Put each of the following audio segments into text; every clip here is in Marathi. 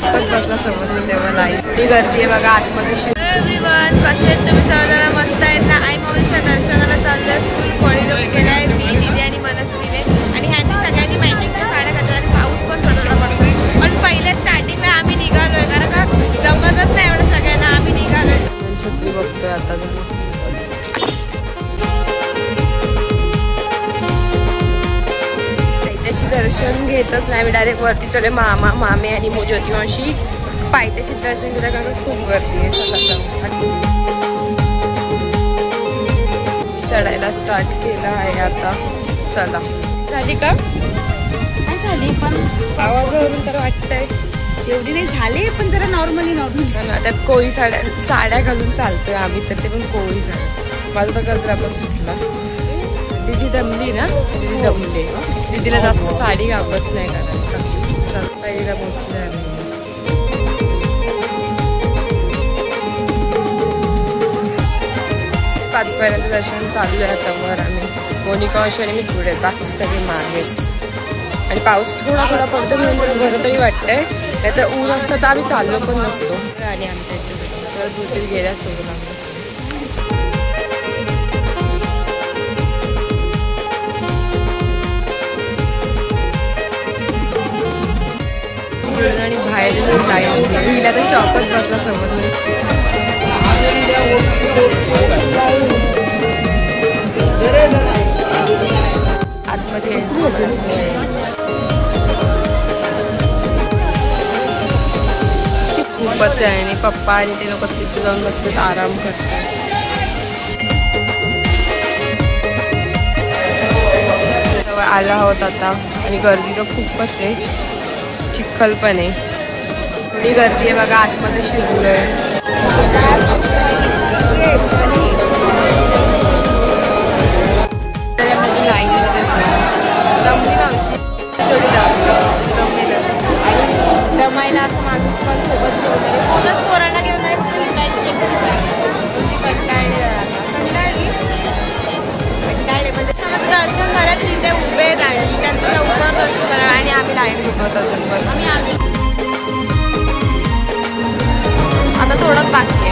शॉकच बसला समजलं तेव्हा लाईव्ह एवढी गर्दी आहे बघा आतमध्ये. एव्हरीवन कसे आहेत तुम्ही सगळ्यांना? मस्त आहेत ना? आई माऊलीच्या दर्शनाला चाललोय. कोणी लोक गेलाय, मी दिदी आणि मनस्वीने आणि ह्यांनी सगळ्यांनी मॅचिंगच्या साड्या घातल्या आणि पाऊस पण थोडासा पडतोय. पण पहिल्या स्टार्टिंगला आम्ही निघालोय कारण का जमतच नाही एवढं सगळ्यांना. आम्ही निघालोय. छत्री बघतोय आता त्याची दर्शन घेतच नाही मी. डायरेक्ट वरती चले मामा मामे आणि ज्योती मावशी पायथ्याशी दर्शन घेतलं कारण खूप गर्दी आहे. चढायला स्टार्ट केला आहे आता. चला झाली का? नाही झाली पण आवाजावरून तर वाटतंय एवढी नाही झाली पण जरा नॉर्मली ना. त्यात कोळी साड्या घालून चालतोय आम्ही तर ते पण कोळी साड्या. माझा तर गजरा पण सुटला. दीदी दमली ना? दीदी दमले. दीदीला जास्त साडी घाबरत नाही कारण चल पहिला पोचले आम्ही. पाचपर्यंत दर्शन चालू आहे आता वर. आम्ही मोनिका आणि मी पुढे बाकीचे सगळे मागे. आणि पाऊस थोडा थोडा पडतो म्हणून बरं तरी वाटतंय. नाहीतर ऊन असतं तर आम्ही चाललो पण नसतो. आणि आम्ही त्यांच्यासोबत तर दुसरी गेल्या सोडून आम्ही आणि बाहेर हिला तर शॉकच बसला समजलं. आतमध्ये खूपच आहे आणि पप्पा आणि ते लोक तिथे जाऊन बसलेत आराम करतात. जवळ आला आहोत आता आणि गर्दी तर खूपच आहे. चिखल पण आहे. थोडी गर्दी आहे बघा आतमध्ये शिरलोय. तरी आम्ही लाईनमध्येच दमली मावशी थोडी दमली आणि दमायला असं माणूस पण सोबत घेऊन आले. कोणच पोरांना घेऊन आले. फक्त विकायची एकच जागा म्हणजे कंटाळली म्हणजे दर्शन झालं तिथे उभे आणि त्यांचं लवकर दर्शन करा आणि आम्ही लाईन घेतो अजून पण. आता थोडंच बाकी आहे.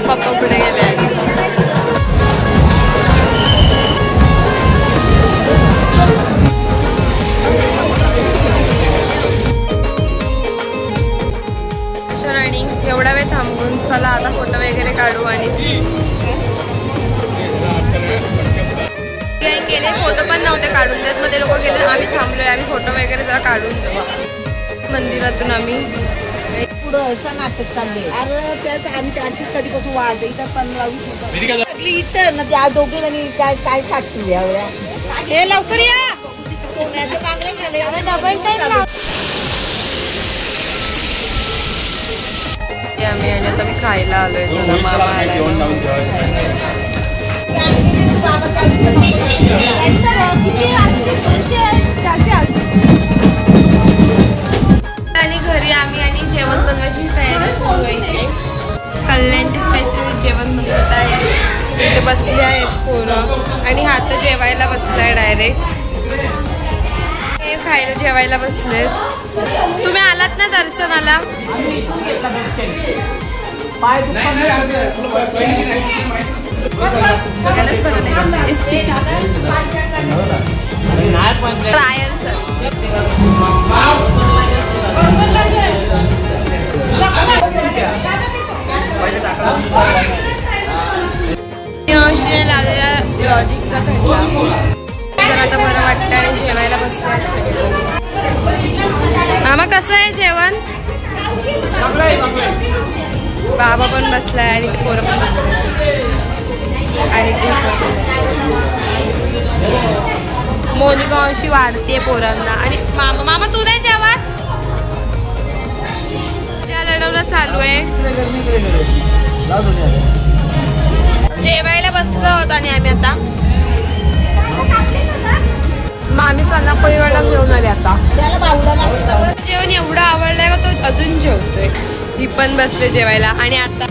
पप्पा पुढे गेले आहेत. आणि एवढा वेळ थांबून चला आता फोटो वगैरे काढू. आणि गेले फोटो पण नव्हते काढून देत. मध्ये लोक गेले आम्ही थांबलोय. आम्ही फोटो वगैरे जरा काढून जाऊ. मंदिरातून आम्ही पुढं असं नाटक चालले. अरे त्याच आम्ही त्याची कधीपासून वाढ इथं 15-20 इथं ना त्या दोघे जणी काय काय साठली एवढ्या. हे लवकर या सोन्याचं बांगडे झाले. डबल टाइम आम्ही आणि आता मी खायला आलोय. जरा मामा आलाय आणि घरी आम्ही आणि जेवण बनवायची तयारी सुरू आहे. कल्याणचे स्पेशल जेवण बनवत आहे. इथे बसले आहेत पोरं आणि हा तर जेवायला बसलाय डायरेक्ट. हे खायला जेवायला बसले. तुम्ही आलात ना दर्शनाला? ट्रायल सर लावलेला लॉजिकचा घंटा. तर आता बरं वाटतं आणि जेवायला बसतात सगळे. मामा कसं आहे जेवण? बाबा पण बसलाय आणि ते पोरं पण बसलाय. आणि मोनिका अशी वाढते पोरांना. आणि मामा मामा तू नाही जेवण? त्या लढवणं चालू आहे. जेवायला बसलो होतो आणि आम्ही आता मामी पाणीवाला घेऊन आले. आता जेवण एवढं आवडलंय का तो अजून जेवतोय. ही पण बसले जेवायला. आणि आता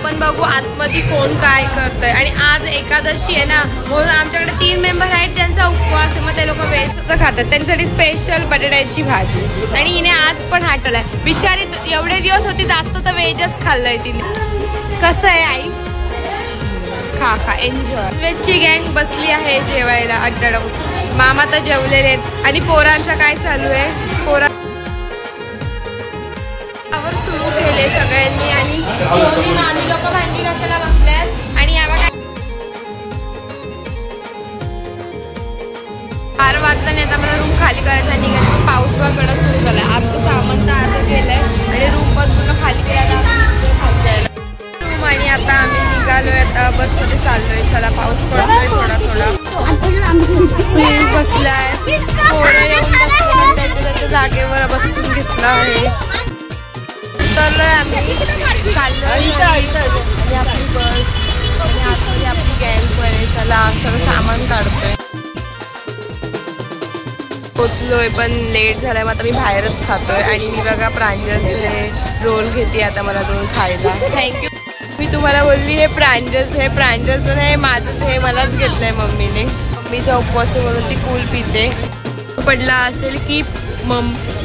आपण बघू आतमध्ये कोण काय करतंय. आणि आज एकादशी आहे ना, म्हणून आमच्याकडे 3 मेंबर आहेत ज्यांचा उपवास आहे. मग ते लोक व्हेजचं खातात, त्यांच्यासाठी स्पेशल बटाट्याची भाजी. आणि हिने आज पण हटवलाय. बिचारी एवढे दिवस होती, जास्त तर व्हेजच खाल्लंय तिने. कसं आहे आई? खा एन्जॉय. व्हेजची गँग बसली आहे जेवायला अड्डाडून. मामा तर जेवलेले आहेत. आणि पोरांचं काय चालू आहे? सुरू केले सगळ्यांनी. आणि दोन्ही मामी लोक भांडी घासायला बसल्यात. आणि या बघा 4 वाजता आता मला रूम खाली करायचा निघायचं. पाऊस बघा सुरू झालाय. आमचं सामान तर अर्ध गेलंय आणि रूम पण पूर्ण खाली केला रूम. आणि आता आम्ही निघालोय, आता बसमध्ये चाललोय. चला पाऊस पडतोय थोडा थोडा. बसलाय थोडं येऊन बसलो, त्यांच्या जागेवर बसून घेतलं आहे. उतरलोय आम्ही, चाललोय आणि आपली बस आणि आतमध्ये आपली गँग पण आहे. चला सगळं सामान काढतोय. पोचलोय पण लेट झालाय. मग आता मी बाहेरच खातोय. आणि मी बघा प्रांजलचे रोल घेते आता मला 2 खायला. थँक्यू. मी तुम्हाला बोलली हे प्रांजलचं नाही, माझंच हे मलाच घेतलंय मम्मीने. मम्मीचा उपवास आहे म्हणून ती कूल पिते. पडला असेल की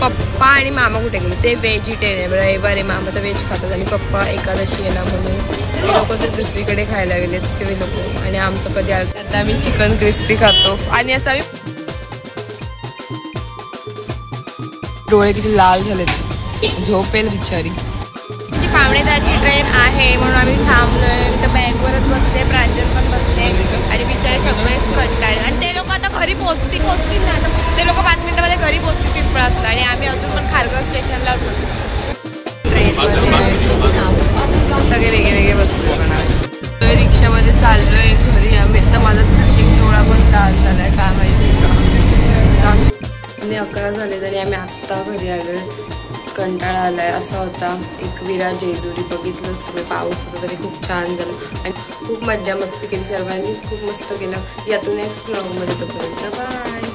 पप्पा आणि मामा कुठे गेले? ते व्हेजिटेरियन. रविवार आहे, मामा तर व्हेज खातात आणि पप्पा एकादशी आहे ना म्हणून ते लोक तर दुसरीकडे खायला गेलेत ते लोक. आणि आमचं कधी आता आम्ही चिकन क्रिस्पी खातो. आणि असं आम्ही डोळे किती लाल झालेत, झोपेल बिचारी. पावणे 10ची ट्रेन आहे म्हणून आम्ही थांबलोय. मी तर बॅगवरच बसते, प्रांजल पण बसते. आणि बिचारे सगळेच कंटाळले. आणि ते लोक आता घरी पोहोचतील ना. आता ते लोक 5 मिनिटामध्ये घरी पोहोचतील पिंपळासला. आणि आम्ही अजून पण खारघर स्टेशनलाच होतो. सगळे वेगळे बसलो. पण रिक्षामध्ये चाललोय घरी आम्ही. तर माझा डोळा पण लाल झालाय, काय माहिती का. 11 झाले तरी आम्ही आत्ता घरी आलोय. कंटाळा आलाय असा होता. एक विरार जेजुरी बघितलंच तुम्ही. पाऊस होता तरी खूप छान झालं आणि खूप मज्जा मस्ती केली सर्वांनीच. खूप मस्त केलं. यातून नेक्स्ट व्लॉगमध्ये तोपर्यंत बाय.